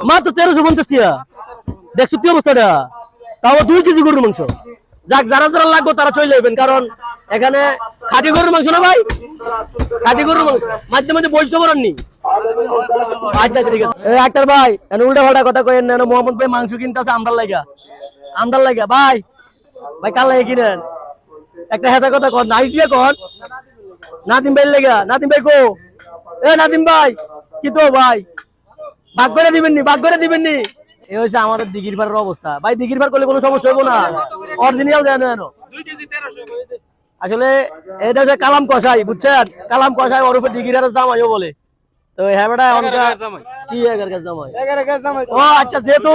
মাত্র 1350 টাকা। দেখছো কি অবস্থাটা? তাও 2 কেজি গরুর মাংস। যাক, যারা যারা লাগবে তারা চলে যাবেন, কারণ এখানে খাঁটি গরুর মাংস না ভাই, খাঁটি গরুর মাংস। মাঝে মাঝে বলছো বলেননি। আচ্ছা আচ্ছা, ঠিক আছে। ডাক্তার ভাই, উল্টা পাল্টা কথা কইেন না। মোহাম্মদ ভাই মাংস কিনতে আছে আমরার লাগা, আমরার লাগা। ভাই ভাই কাল লাগে কিনেন, একটা হেসা কথা কর, নাইস দিয়ে কর। নাদিম ভাই লেগা, নাদিম ভাই কো? নাদিম ভাই কি তো ভাই, ভাগ করে দিবেন নি, ভাগ করে দিবেন নি। এই হচ্ছে আমাদের দিঘির পাড়ের অবস্থা। ভাই দিঘির পাড় করলে কোনো সমস্যা হবো না, অরিজিনাল জানো জানো। আসলে এটা হচ্ছে কালাম কষাই, বুঝছেন? কালাম কষাই ওর উপর দিঘির জামাইও বলে। তো হ্যাঁ বেটা, কি 11 জামাই? ও আচ্ছা, যেহেতু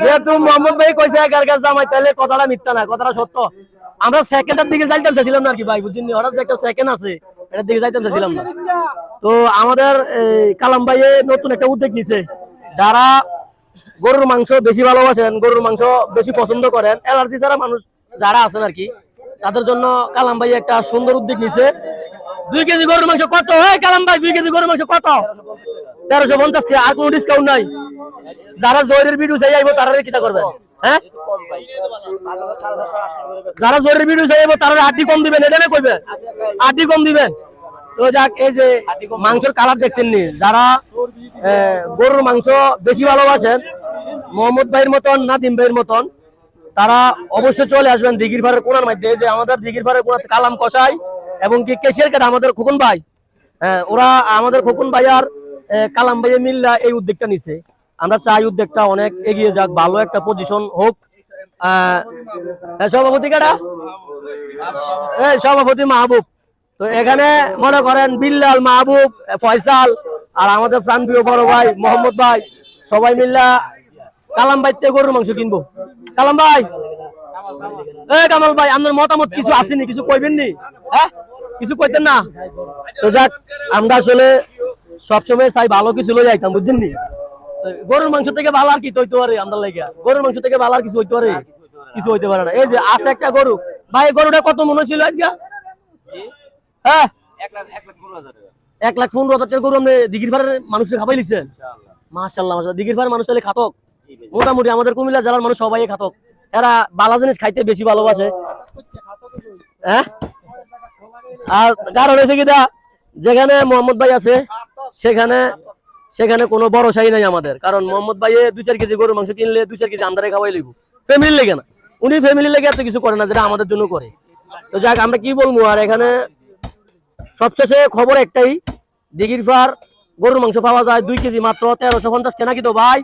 যেহেতু মোহাম্মদ ভাই কইছে 11 জামাই, তাহলে কথাটা মিথ্যা না, কথাটা সত্য। আমরা সেকেন্ডের দিকে যাইতাম চাইছিলাম না আর কি ভাই, বুঝছেন? হঠাৎ যে একটা সেকেন্ড আছে, এটার দিকে যাইতাম চাইছিলাম না। তো আমাদের কালাম ভাই নতুন একটা উদ্যোগ নিছে। যারা গরুর মাংস বেশি ভালোবাসেন, গরুর মাংস বেশি পছন্দ করেন, অ্যালার্জি ছাড়া মানুষ যারা আছেন আর কি, তাদের জন্য কালাম ভাই একটা সুন্দর উদ্যোগ নিছে। 2 কেজি গরুর মাংস কত? কালাম ভাই 2 কেজি গরুর মাংস কত? 1350 টাকা। আর কোনো ডিসকাউন্ট নাই? যারা জয়ের ভিডিও চাই আইবো তারা কিটা করবেন? হ্যাঁ, যারা জয়ের ভিডিও চাই আইবো তারা আড্ডি কম দিবেন, এটা না কইবেন? আড্ডি কম দিবেন। তো যাক, এই যে মাংসের কালার দেখছেন নি, যারা গরুর মাংস বেশি ভালোবাসেন, মোহাম্মদ ভাইয়ের মতন, নাদিম ভাইয়ের মতন, তারা অবশ্যই চলে আসবেন দিঘির পাড়ের কোনার মধ্যে। যে আমাদের দিঘির পাড়ের কোনাতে কালাম কষাই এবং কি কেশিয়ার কাটা আমাদের খোকন ভাই, ওরা আমাদের খোকন ভাই আর কালাম ভাইয়ে মিল্লা এই উদ্যোগটা নিছে। আমরা চাই উদ্যোগটা অনেক এগিয়ে যাক, ভালো একটা পজিশন হোক। সভাপতি কাটা, সভাপতি মাহবুব। তো এখানে মনে করেন বিল্লাল, মাহবুব, ফয়সাল আর আমাদের প্রাণপ্রিয় বড় ভাই মোহাম্মদ ভাই, সবাই মিল্লা কালাম ভাই থেকে গরুর মাংস কিনবো। কালাম ভাই, কামাল ভাই, আপনার মতামত কিছু আসেনি, কিছু কইবেন নি? হ্যাঁ, কিছু কইতেন না? তো যাক, আমরা আসলে সবসময় চাই ভালো কিছু লই যাইতাম, বুঝছেন নি? গরুর মাংস থেকে ভালো আর কি হইতে পারে? আমরা লাগে গরুর মাংস থেকে ভালো আর কিছু হইতে পারে? কিছু হইতে পারে না। এই যে আছে একটা গরু, ভাই গরুটা কত মনে ছিল আজকে? হ্যাঁ, 1,15,000 টাকা গরু আপনি দিঘির পাড়ের মানুষকে খাবাই লিছেন। মাশাআল্লাহ মাশাআল্লাহ, দিঘির পাড়ের মানুষ তাহলে খাতক। মোটামুটি আমাদের কুমিল্লা জেলার মানুষ সবাই খাতক। এরা বালা জিনিস খাইতে বেশি ভালোবাসে। হ্যাঁ, আর কারণ হয়েছে কি দা, যেখানে মোহাম্মদ ভাই আছে সেখানে সেখানে কোনো ভরসাই নাই আমাদের। কারণ মোহাম্মদ ভাই 2-4 কেজি গরুর মাংস কিনলে 2-4 কেজি আমদারে খাওয়াই লিখবো, ফ্যামিলির লেগে না। উনি ফ্যামিলির লেগে এত কিছু করে না, যেটা আমাদের জন্য করে। তো যাক, আমরা কি বলবো আর। এখানে সবশেষে খবর একটাই, দিঘির পাড় গরুর মাংস পাওয়া যায় 2 কেজি মাত্র 1350 টাকা, নাকি তো ভাই?